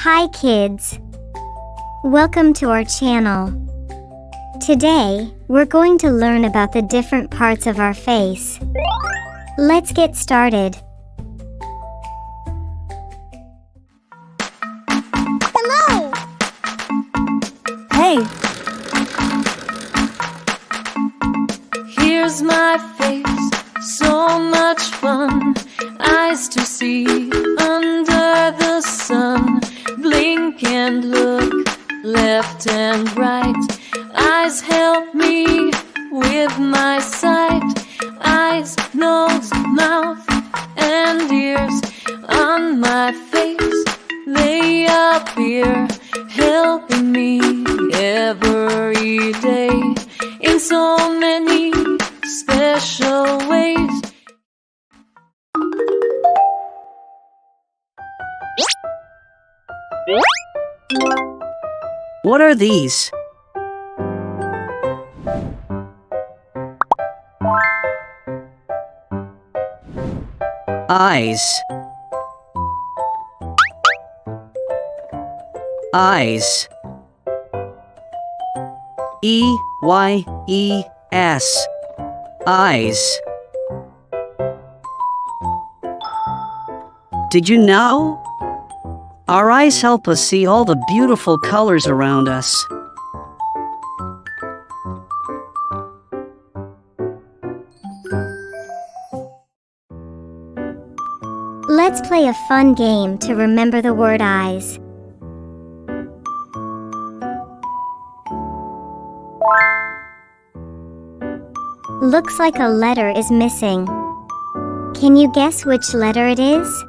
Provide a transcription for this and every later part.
Hi kids! Welcome to our channel. Today, we're going to learn about the different parts of our face. Let's get started. Hello! Hey! Here's my face, so much fun. Eyes to see under the sun. Blink and look left and right. Eyes help me with my sight. Eyes, nose, mouth, and ears on my face. They appear, helping me every day in so many special ways. What are these? Eyes. Eyes. E-Y-E-S. Eyes. Did you know? Our eyes help us see all the beautiful colors around us. Let's play a fun game to remember the word eyes. Looks like a letter is missing. Can you guess which letter it is?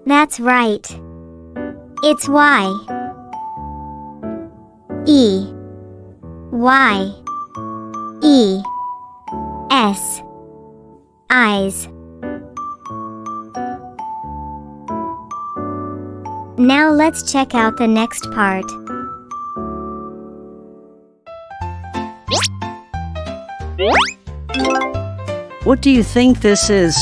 That's right. It's Y. E. Y. E. S. Eyes. Now let's check out the next part. What do you think this is?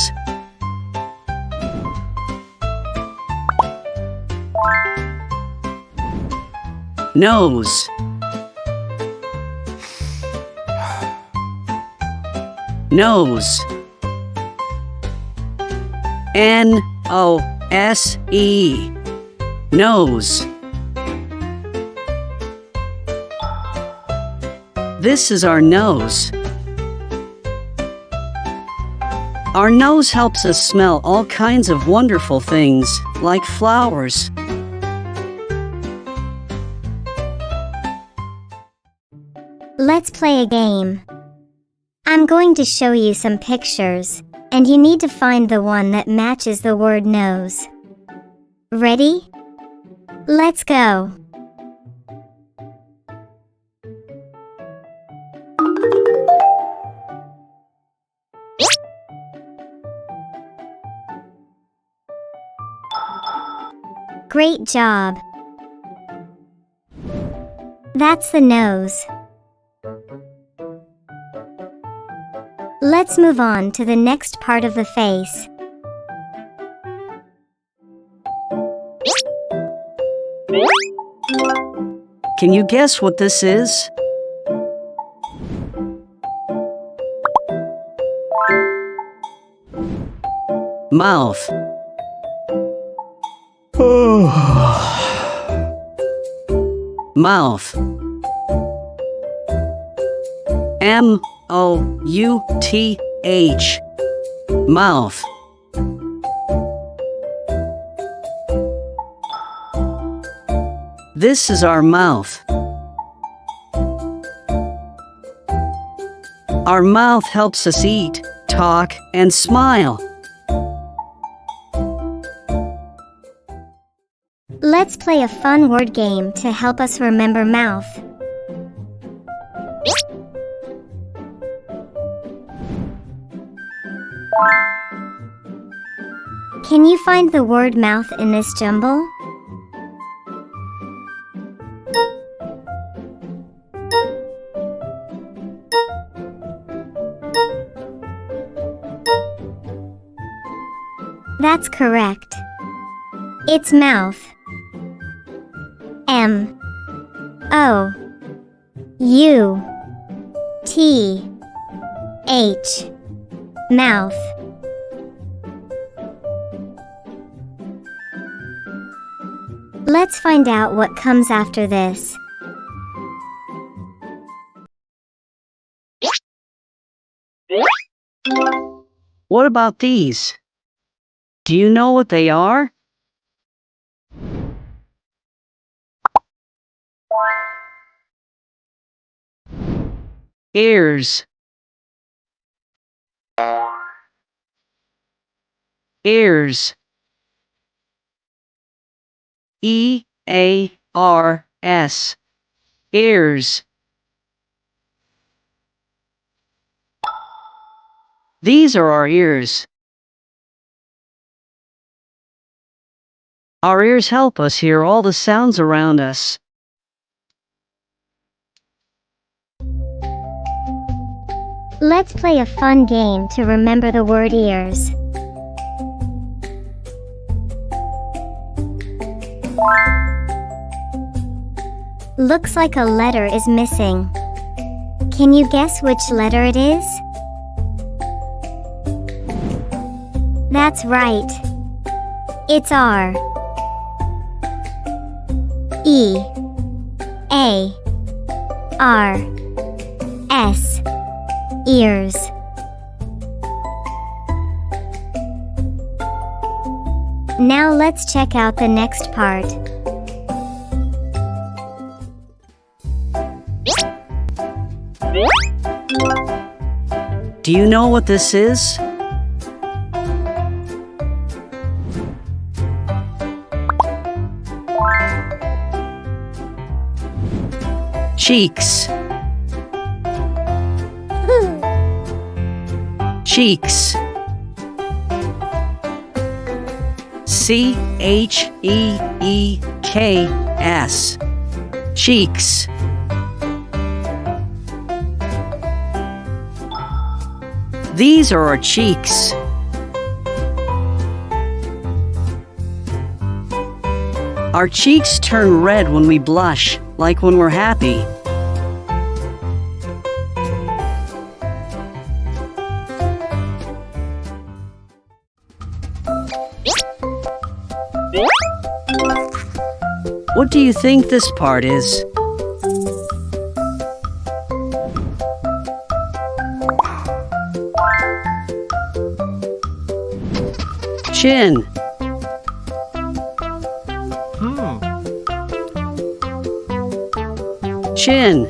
Nose. Nose. N-O-S-E. Nose. This is our nose. Our nose helps us smell all kinds of wonderful things, like flowers. Let's play a game. I'm going to show you some pictures, and you need to find the one that matches the word nose. Ready? Let's go. Great job. That's the nose. Let's move on to the next part of the face. Can you guess what this is? Mouth. Mouth. M-O-U-T-H. Mouth. This is our mouth. Our mouth helps us eat, talk, and smile. Let's play a fun word game to help us remember mouth. Can you find the word mouth in this jumble? That's correct. It's mouth. M O U T H. Mouth. Let's find out what comes after this. What about these? Do you know what they are? Ears. Ears. E-A-R-S. Ears. These are our ears. Our ears help us hear all the sounds around us. Let's play a fun game to remember the word ears. Looks like a letter is missing. Can you guess which letter it is? That's right. It's R. E A R S. Ears. Now let's check out the next part. Do you know what this is? Cheeks. Cheeks. C-H-E-E-K-S. Cheeks. These are our cheeks. Our cheeks turn red when we blush, like when we're happy. What do you think this part is? Chin. Chin.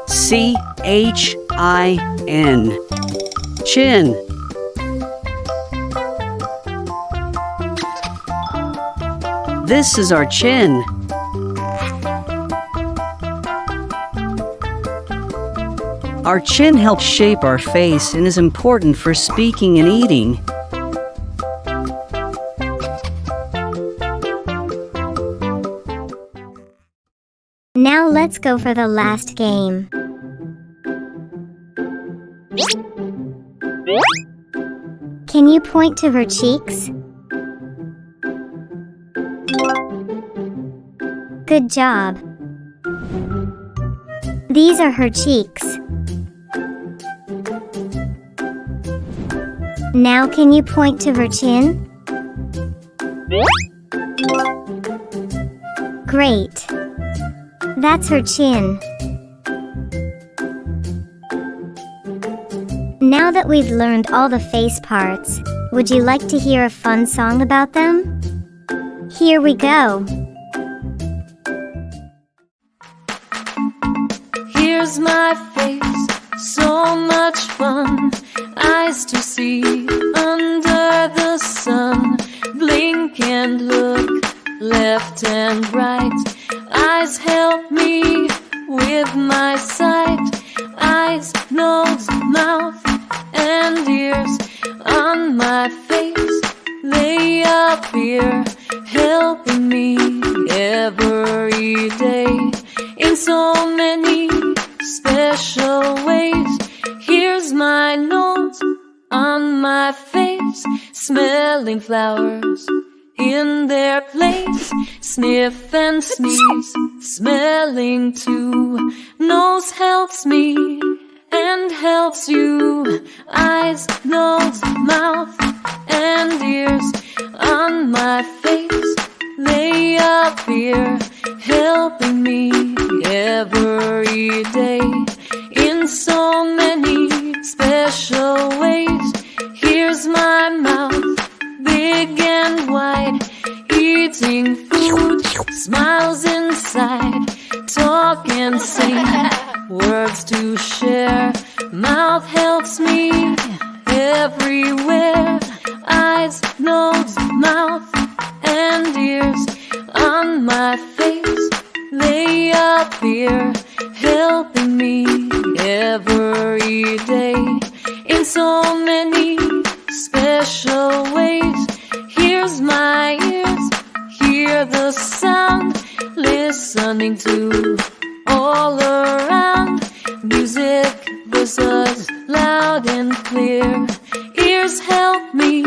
C-H-I-N. Chin. This is our chin. Our chin helps shape our face and is important for speaking and eating. Now let's go for the last game. Can you point to her cheeks? Good job. These are her cheeks. Now can you point to her chin? Great. That's her chin. Now that we've learned all the face parts, would you like to hear a fun song about them? Here we go. Here's my face, so much fun. Eyes to see under the sun. Blink and look left and right. Eyes help me with my sight. Eyes, nose, mouth, and ears on my face. They appear, helping me every day in so many special ways. Here's my nose, on my face, smelling flowers in their place. Sniff and sneeze, smelling too. Nose helps me and helps you. Eyes, nose, mouth, and ears on my face, they appear, helping me every day in so many special ways. Here's my mouth, big and wide, eating food, smiles inside, talk and sing, words to share. Mouth helps me everywhere. Eyes, nose, mouth, and ears on my face, they appear, helping me every day in so many special ways. Here's my ears, hear the sound, listening to all around. Music, voices loud and clear. Ears help me,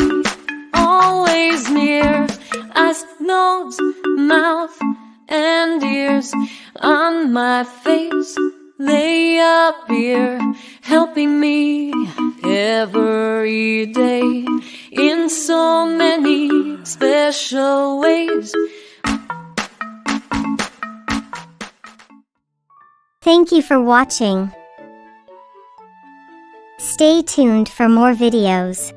always near. Eyes, nose, mouth, and ears on my face, they appear, helping me every day in so many special ways. Thank you for watching. Stay tuned for more videos.